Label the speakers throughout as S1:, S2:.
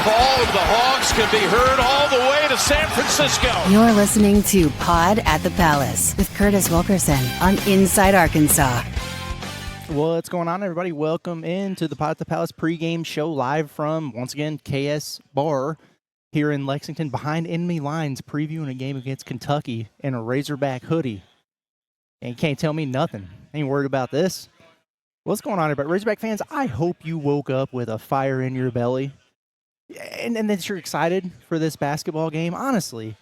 S1: call of the Hogs can be heard all the way to San Francisco.
S2: You're listening to Pod at the Palace with Curtis Wilkerson on Inside Arkansas.
S3: What's going on, everybody? Welcome into the Pod at the Palace pregame show live from, once again, KS Bar here in Lexington, behind enemy lines, previewing a game against Kentucky in a Razorback hoodie. And you can't tell me nothing. Ain't worried about this. What's going on, everybody? Razorback fans, I hope you woke up with a fire in your belly and that you're excited for this basketball game. Honestly,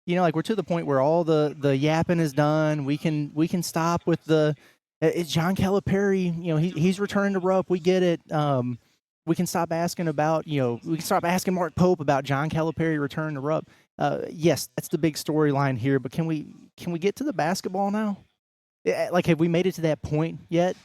S3: you know, like, we're to the point where all the yapping is done. We can stop with the it's John Calipari. You know, he's returning to Rupp. We get it. We can stop asking about, we can stop asking Mark Pope about John Calipari returning to Rupp. Yes, that's the big storyline here. But can we get to the basketball now? Like, have we made it to that point yet?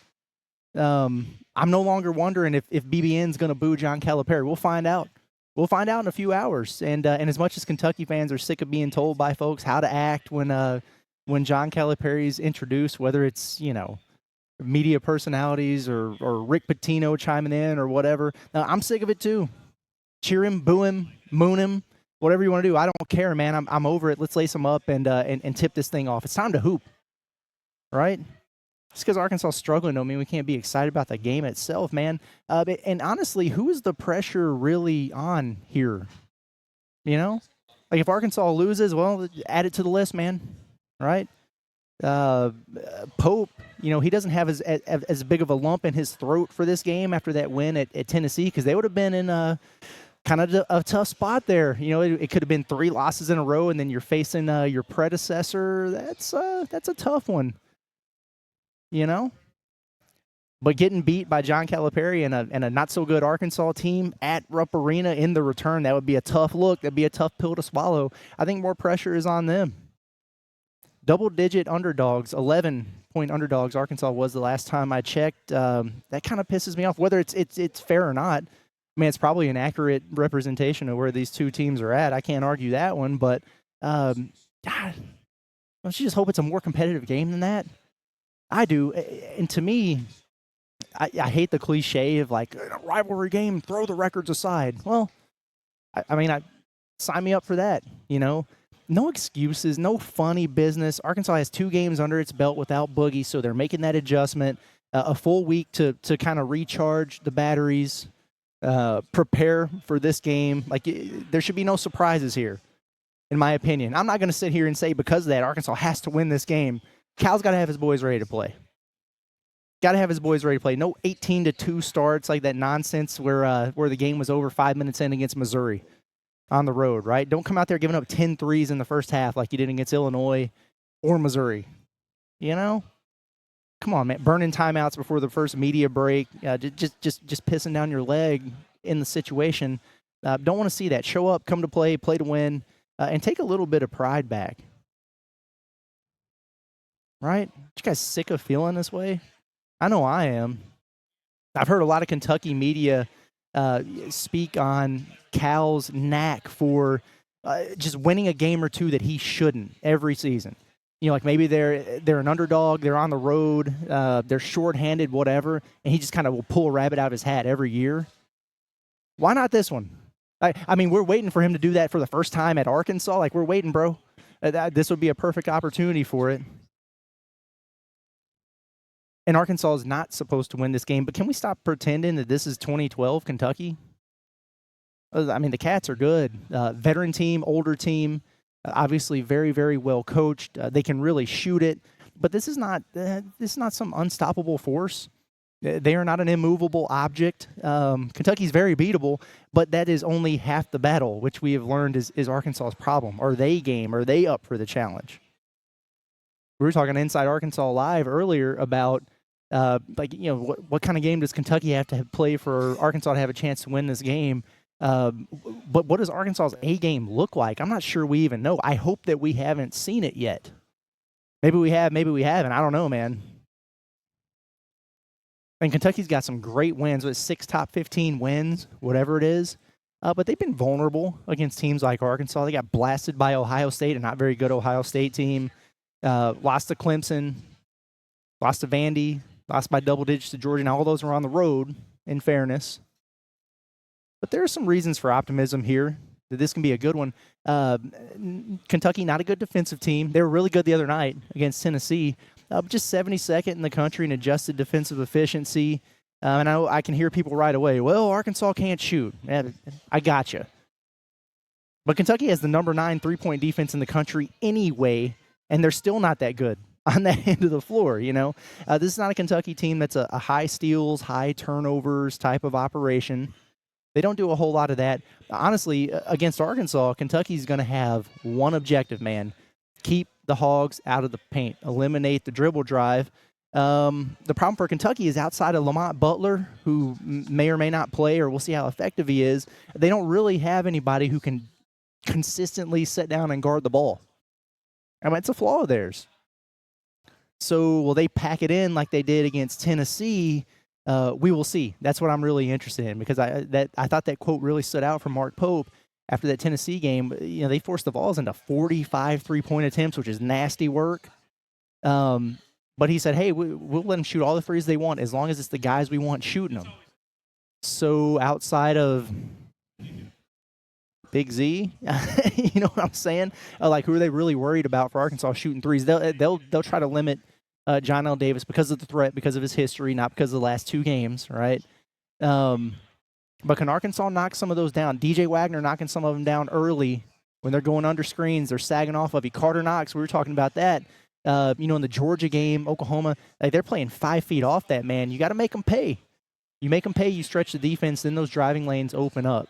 S3: I'm no longer wondering if BBN's going to boo John Calipari. We'll find out. We'll find out in a few hours. And as much as Kentucky fans are sick of being told by folks how to act when John Calipari's introduced, whether it's, media personalities or Rick Pitino chiming in or whatever, I'm sick of it too. Cheer him, boo him, moon him, whatever you want to do. I don't care, man. I'm over it. Let's lace him up and tip this thing off. It's time to hoop, right? Just because Arkansas is struggling don't mean we can't be excited about the game itself, man. And honestly, who is the pressure really on here? Like, if Arkansas loses, well, add it to the list, man. Right? Pope, he doesn't have as big of a lump in his throat for this game after that win at Tennessee, because they would have been in a kind of a tough spot there. It could have been 3 losses in a row, and then you're facing your predecessor. That's a tough one. But getting beat by John Calipari and a not-so-good Arkansas team at Rupp Arena in the return, that would be a tough look. That would be a tough pill to swallow. I think more pressure is on them. Double-digit underdogs, 11-point underdogs, Arkansas was the last time I checked. That kind of pisses me off, whether it's fair or not. I mean, it's probably an accurate representation of where these two teams are at. I can't argue that one, but God, don't you just hope it's a more competitive game than that? I do, and to me, I hate the cliche of, like, a rivalry game, throw the records aside. Well, I mean, sign me up for that, No excuses, no funny business. Arkansas has 2 games under its belt without Boogie, so they're making that adjustment. A full week to kind of recharge the batteries, prepare for this game. Like, there should be no surprises here, in my opinion. I'm not going to sit here and say because of that Arkansas has to win this game. Cal's got to have his boys ready to play. Got to have his boys ready to play. No 18-2 starts like that nonsense where the game was over 5 minutes in against Missouri on the road, right? Don't come out there giving up 10 threes in the first half like you did against Illinois or Missouri. Come on, man. Burning timeouts before the first media break. Just pissing down your leg in the situation. Don't want to see that. Show up, come to play to win, and take a little bit of pride back. Right? You guys sick of feeling this way? I know I am. I've heard a lot of Kentucky media speak on Cal's knack for just winning a game or two that he shouldn't every season. Like, maybe they're an underdog, they're on the road, they're shorthanded, whatever, and he just kind of will pull a rabbit out of his hat every year. Why not this one? I mean, we're waiting for him to do that for the first time at Arkansas. Like, we're waiting, bro. This would be a perfect opportunity for it. And Arkansas is not supposed to win this game, but can we stop pretending that this is 2012 Kentucky? I mean, the Cats are good. Veteran team, older team, obviously very, very well coached. They can really shoot it, but this is not some unstoppable force. They are not an immovable object. Kentucky's very beatable, but that is only half the battle, which we have learned is Arkansas's problem. Are they game? Are they up for the challenge? We were talking Inside Arkansas Live earlier about what kind of game does Kentucky have to play for Arkansas to have a chance to win this game? But what does Arkansas's A game look like? I'm not sure we even know. I hope that we haven't seen it yet. Maybe we have, maybe we haven't. I don't know, man. And Kentucky's got some great wins with 6 top 15 wins, whatever it is. But they've been vulnerable against teams like Arkansas. They got blasted by Ohio State, a not very good Ohio State team. Lost to Clemson, lost to Vandy, lost by double digits to Georgia. Now, all those were on the road, in fairness. But there are some reasons for optimism here that this can be a good one. Kentucky, not a good defensive team. They were really good the other night against Tennessee, just 72nd in the country in adjusted defensive efficiency. And I can hear people right away, well, Arkansas can't shoot. I gotcha. But Kentucky has the number 9 3-point defense in the country anyway, and they're still not that good on that end of the floor, you know. This is not a Kentucky team that's a high steals, high turnovers type of operation. They don't do a whole lot of that. Honestly, against Arkansas, Kentucky's going to have one objective, man. Keep the Hogs out of the paint. Eliminate the dribble drive. The problem for Kentucky is outside of Lamont Butler, who may or may not play, or we'll see how effective he is, they don't really have anybody who can consistently sit down and guard the ball. I mean, it's a flaw of theirs. So will they pack it in like they did against Tennessee? We will see. That's what I'm really interested in, because I thought that quote really stood out from Mark Pope after that Tennessee game. You know, they forced the Vols into 45 3-point attempts, which is nasty work. But he said, hey, we'll let them shoot all the threes they want as long as it's the guys we want shooting them. So outside of Big Z, you know what I'm saying? Like, who are they really worried about for Arkansas shooting threes? They'll try to limit John L. Davis because of the threat, because of his history, not because of the last 2 games, right? But can Arkansas knock some of those down? DJ Wagner knocking some of them down early when they're going under screens. They're sagging off of you. Carter Knox, we were talking about that. You know, in the Georgia game, Oklahoma, like, they're playing 5 feet off that, man. You got to make them pay. You make them pay, you stretch the defense, then those driving lanes open up.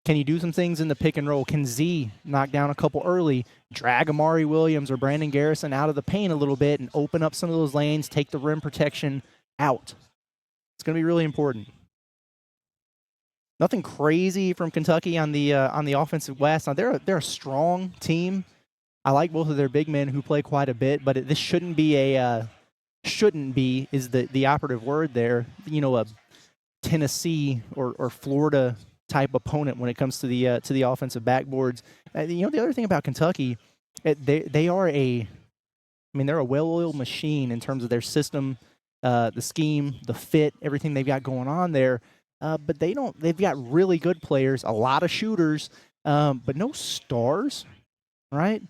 S3: Can you do some things in the pick and roll? Can Z knock down a couple early, drag Amari Williams or Brandon Garrison out of the paint a little bit and open up some of those lanes, take the rim protection out? It's going to be really important. Nothing crazy from Kentucky on the offensive glass. Now, they're a strong team. I like both of their big men who play quite a bit, but this shouldn't be is the operative word there. You know, a Tennessee or Florida type opponent when it comes to the offensive backboards. You know, the other thing about Kentucky, they're a well-oiled machine in terms of their system, the scheme, the fit, everything they've got going on there. But they've got really good players, a lot of shooters, but no stars, right?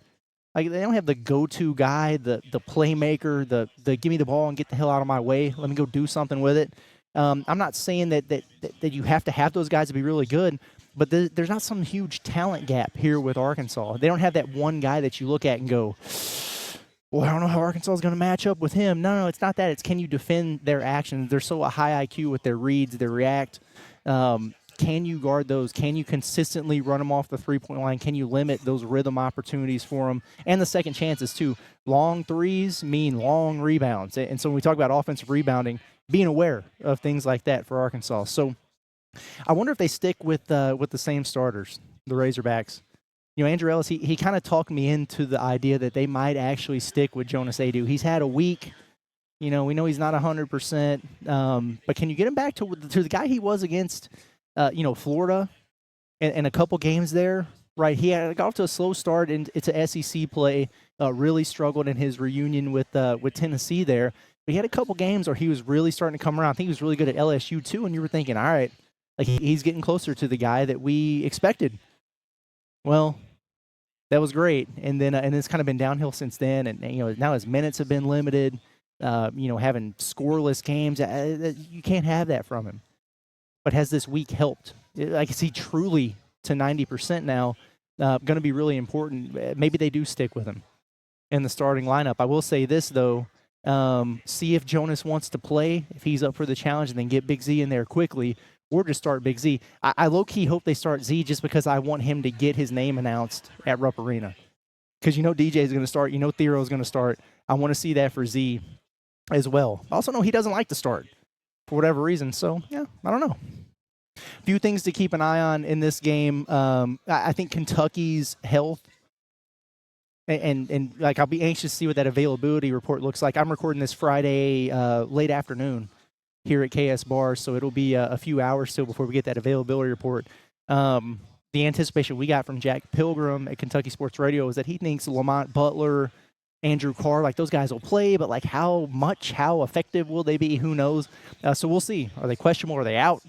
S3: Like, they don't have the go-to guy, the playmaker, the give me the ball and get the hell out of my way. Let me go do something with it. I'm not saying that you have to have those guys to be really good, but there's not some huge talent gap here with Arkansas. They don't have that one guy that you look at and go, well, I don't know how Arkansas is going to match up with him. No, it's not that. It's, can you defend their actions? They're so a high IQ with their reads, their react. Can you guard those? Can you consistently run them off the three-point line? Can you limit those rhythm opportunities for them? And the second chances, too. Long threes mean long rebounds. And so when we talk about offensive rebounding, being aware of things like that for Arkansas. So I wonder if they stick with the same starters, the Razorbacks. You know, Andrew Ellis, he kind of talked me into the idea that they might actually stick with Jonas Adu. He's had a week. You know, we know he's not 100%. But can you get him back to the guy he was against, Florida and a couple games there? Right, he got off to a slow start into SEC play, really struggled in his reunion with Tennessee there. But he had a couple games where he was really starting to come around. I think he was really good at LSU too, and you were thinking, all right, like, he's getting closer to the guy that we expected. Well, that was great, and then and it's kind of been downhill since then. And you know, now his minutes have been limited. Having scoreless games, you can't have that from him. But has this week helped? Like, is he truly to 90% now? Going to be really important. Maybe they do stick with him in the starting lineup. I will say this, though. See if Jonas wants to play, if he's up for the challenge, and then get Big Z in there quickly, or just start Big Z. I low-key hope they start Z just because I want him to get his name announced at Rupp Arena. Because DJ is going to start, Thero is going to start. I want to see that for Z as well. I also know he doesn't like to start for whatever reason, so, yeah, I don't know. A few things to keep an eye on in this game. I think Kentucky's health, and like, I'll be anxious to see what that availability report looks like. I'm recording this Friday late afternoon here at KS Bar, so it'll be a few hours still before we get that availability report. The anticipation we got from Jack Pilgrim at Kentucky Sports Radio is that he thinks Lamont Butler, Andrew Carr, like, those guys will play, but like, how effective will they be? Who knows? So we'll see. Are they questionable? Are they out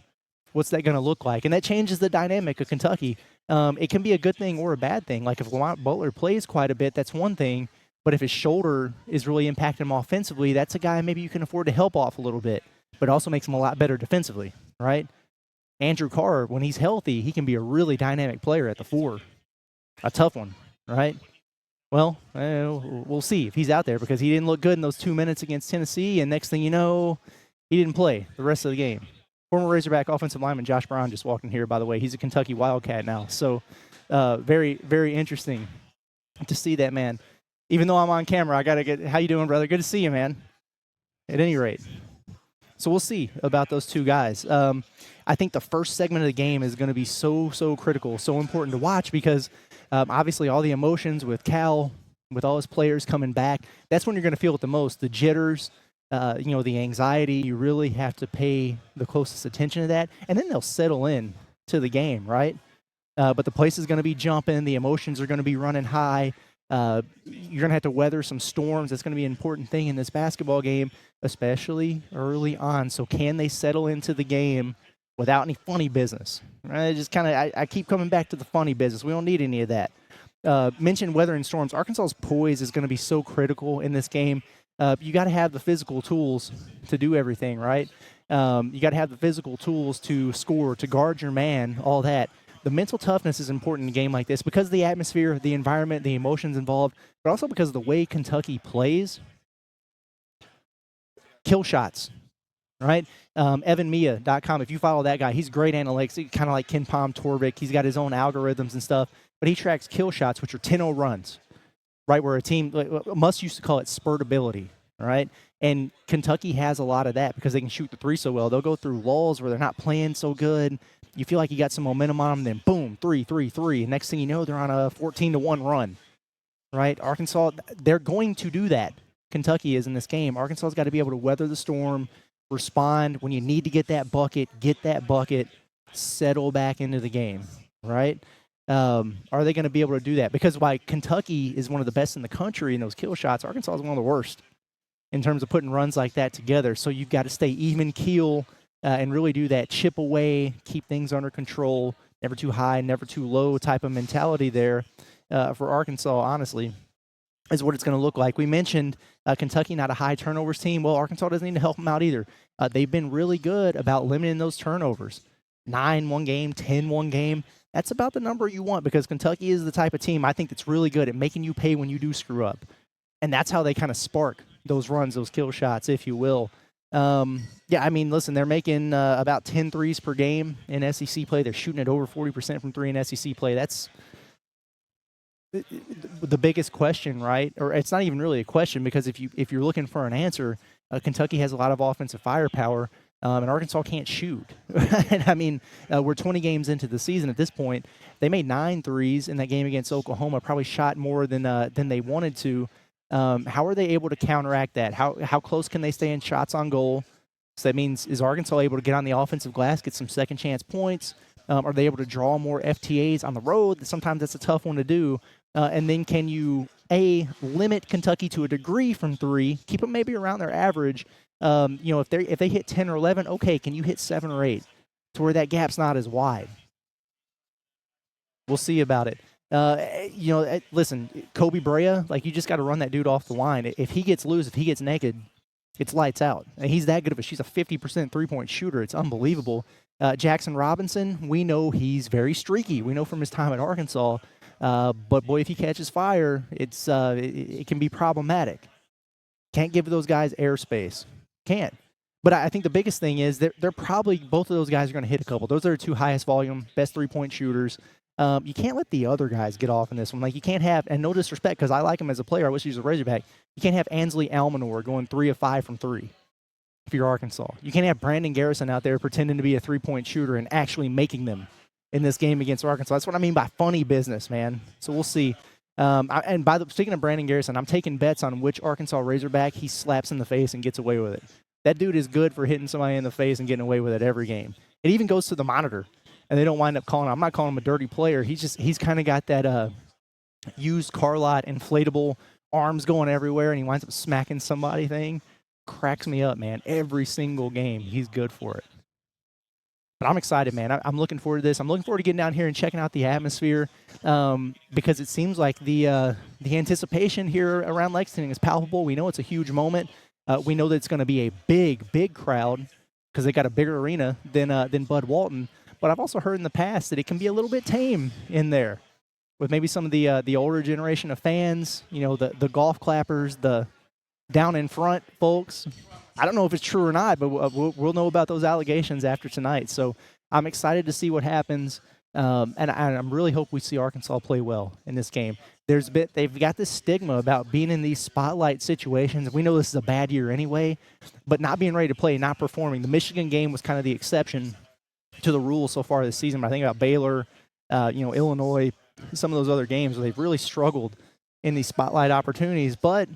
S3: What's that going to look like? And that changes the dynamic of Kentucky. It can be a good thing or a bad thing. Like if Lamont Butler plays quite a bit, that's one thing. But if his shoulder is really impacting him offensively, that's a guy maybe you can afford to help off a little bit, but also makes him a lot better defensively, right? Andrew Carr, when he's healthy, he can be a really dynamic player at the 4. A tough one, right? Well, we'll see if he's out there because he didn't look good in those 2 minutes against Tennessee, and next thing you know, he didn't play the rest of the game. Former Razorback offensive lineman Josh Brown just walked in here, by the way. He's a Kentucky Wildcat now. So very, very interesting to see that, man. Even though I'm on camera, I got to get – how you doing, brother? Good to see you, man, at any rate. So we'll see about those two guys. I think the first segment of the game is going to be so critical, so important to watch because obviously all the emotions with Cal, with all his players coming back, that's when you're going to feel it the most. The jitters, the anxiety, you really have to pay the closest attention to that, and then they'll settle in to the game, right? But the place is going to be jumping. The emotions are going to be running high. You're going to have to weather some storms. That's going to be an important thing in this basketball game, especially early on. So can they settle into the game without any funny business? Right? Just kind of, I keep coming back to the funny business. We don't need any of that. Mentioned weather and storms. Arkansas's poise is going to be so critical in this game. You got to have the physical tools to do everything, right? You got to have the physical tools to score, to guard your man, all that. The mental toughness is important in a game like this because of the atmosphere, the environment, the emotions involved, but also because of the way Kentucky plays. Kill shots, right? EvanMia.com, if you follow that guy, he's great analytics, kind of like Ken Palm Torvik. He's got his own algorithms and stuff, but he tracks kill shots, which are 10-0 runs, right, where a team, Muss used to call it spurtability, right? And Kentucky has a lot of that because they can shoot the 3 so well. They'll go through lulls where they're not playing so good. You feel like you got some momentum on them, then boom, 3. And next thing you know, they're on a 14-1 run, right? Arkansas, they're going to do that. Kentucky is in this game. Arkansas's got to be able to weather the storm, respond when you need to get that bucket, settle back into the game, right? Are they going to be able to do that? Because while Kentucky is one of the best in the country in those kill shots, Arkansas is one of the worst in terms of putting runs like that together. So you've got to stay even keel and really do that chip away, keep things under control, never too high, never too low type of mentality there for Arkansas, honestly, is what it's going to look like. We mentioned Kentucky not a high turnovers team. Well, Arkansas doesn't need to help them out either. They've been really good about limiting those turnovers. 9 one game, 10 one game. That's about the number you want because Kentucky is the type of team I think that's really good at making you pay when you do screw up. And that's how they kind of spark those runs, those kill shots, if you will. Listen, they're making about 10 threes per game in SEC play. They're shooting at over 40% from 3 in SEC play. That's the biggest question, right? Or it's not even really a question because if you're looking for an answer, Kentucky has a lot of offensive firepower, and Arkansas can't shoot. And we're 20 games into the season at this point. They made 9 threes in that game against Oklahoma, probably shot more than they wanted to. How are they able to counteract that? How close can they stay in shots on goal? So that means, is Arkansas able to get on the offensive glass, get some second chance points? Are they able to draw more FTAs on the road? Sometimes that's a tough one to do. And then can you, limit Kentucky to a degree from 3, keep them maybe around their average? If they hit 10 or 11, okay, can you hit 7 or 8 to where that gap's not as wide? We'll see about it. Listen, Kobe Brea, you just got to run that dude off the line. If he gets loose, if he gets naked, it's lights out. And he's that good of she's a 50% three-point shooter. It's unbelievable. Jackson Robinson, we know he's very streaky. We know from his time at Arkansas. But boy, if he catches fire, it can be problematic. Can't give those guys airspace. Can't. But I think the biggest thing is they're probably, both of those guys are going to hit a couple. Those are the 2 highest volume, best three-point shooters. You can't let the other guys get off in this one. You can't have, and no disrespect, because I like him as a player. I wish he was a Razorback. You can't have Ansley Almanor going 3 of 5 from 3 if you're Arkansas. You can't have Brandon Garrison out there pretending to be a three-point shooter and actually making them in this game against Arkansas. That's what I mean by funny business, man. So we'll see. Speaking of Brandon Garrison, I'm taking bets on which Arkansas Razorback he slaps in the face and gets away with it. That dude is good for hitting somebody in the face and getting away with it every game. It even goes to the monitor. And they don't wind up calling him. I'm not calling him a dirty player. He's kind of got that used car lot inflatable arms going everywhere, and he winds up smacking somebody thing. Cracks me up, man. Every single game, he's good for it. But I'm excited, man. I'm looking forward to this. I'm looking forward to getting down here and checking out the atmosphere because it seems like the anticipation here around Lexington is palpable. We know it's a huge moment. We know that it's going to be a big, big crowd because they got a bigger arena than Bud Walton. But I've also heard in the past that it can be a little bit tame in there with maybe some of the older generation of fans, the golf clappers, the down in front folks. I don't know if it's true or not, but we'll know about those allegations after tonight. So I'm excited to see what happens, and I really hope we see Arkansas play well in this game. They've got this stigma about being in these spotlight situations. We know this is a bad year anyway, but not being ready to play, not performing. The Michigan game was kind of the exception to the rule so far this season. But I think about Baylor, Illinois, some of those other games where they've really struggled in these spotlight opportunities, but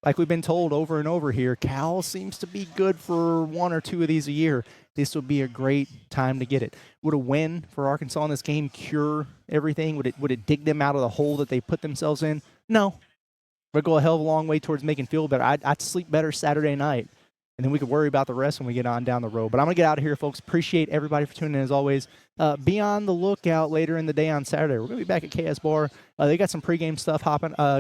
S3: like we've been told over and over here, Cal seems to be good for one or two of these a year. This would be a great time to get it. Would a win for Arkansas in this game cure everything? Would it dig them out of the hole that they put themselves in? No. Would go a hell of a long way towards making feel better. I'd sleep better Saturday night, and then we could worry about the rest when we get on down the road. But I'm going to get out of here, folks. Appreciate everybody for tuning in as always. Be on the lookout later in the day on Saturday. We're going to be back at KS Bar. They got some pregame stuff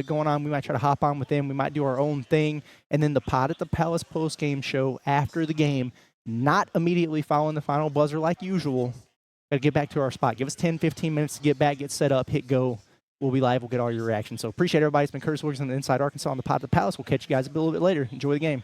S3: going on. We might try to hop on with them. We might do our own thing. And then the Pod at the Palace postgame show after the game, not immediately following the final buzzer like usual. Got to get back to our spot. Give us 10, 15 minutes to get back, get set up, hit go. We'll be live. We'll get all your reactions. So appreciate everybody. It's been Curtis Wilkerson on the Inside Arkansas on the Pod at the Palace. We'll catch you guys a little bit later. Enjoy the game.